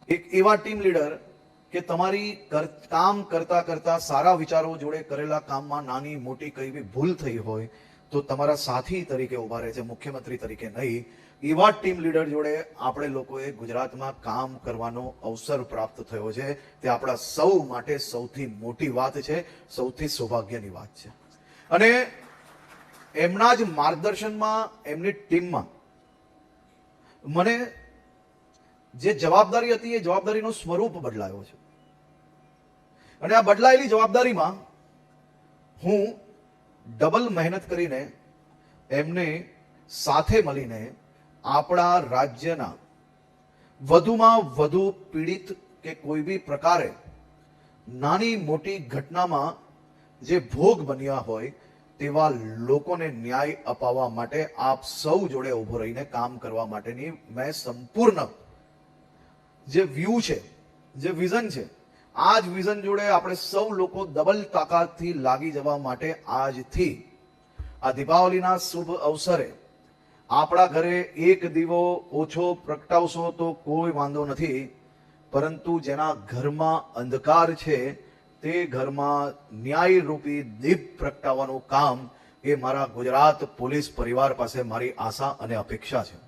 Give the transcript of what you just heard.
એક એવા team leader કે તમારી કામ કરતા કરતા સારા વિચારો જોડે કરેલા કામમાં નાની મોટી કઈ બી ભૂલ થઈ હોય તો તમારા સાથી તરીકે ઉભા રહે છે, મુખ્યમંત્રી તરીકે નહીં. એવા ટીમ લીડર જોડે આપણે લોકોએ ગુજરાતમાં કામ કરવાનો અવસર પ્રાપ્ત થયો છે. તે આપણા સૌ માટે સૌથી મોટી વાત છે, સૌથી સૌભાગ્યની વાત છે. અને એમના જ માર્ગદર્શનમાં, એમની ટીમમાં મને જે જવાબદારી હતી એ જવાબદારીનું સ્વરૂપ બદલાયો છે. અને આ બદલાયેલી જવાબદારીમાં હું ડબલ મહેનત કરીને એમને સાથે મળીને આપણા રાજ્યના વધુમાં વધુ પીડિત કે કોઈ બી પ્રકારે નાની મોટી ઘટનામાં જે ભોગ બન્યા હોય તેવા લોકોને ન્યાય અપાવવા માટે આપ સૌ જોડે ઉભો રહીને કામ કરવા માટેની મેં સંપૂર્ણ જે વ્યૂ છે, જે વિઝન છે, આ જ વિઝન જોડે આપણે સૌ લોકો ડબલ તાકાતથી લાગી જવા માટે આજથી આ દીપાવલીના શુભ અવસરે આપણા ઘરે એક દીવો ઓછો પ્રગટાવશો તો કોઈ વાંધો નથી, પરંતુ જેના ઘરમાં અંધકાર છે તે ઘરમાં ન્યાય રૂપી દીપ પ્રગટાવવાનું કામ એ મારા ગુજરાત પોલીસ પરિવાર પાસે મારી આશા અને અપેક્ષા છે.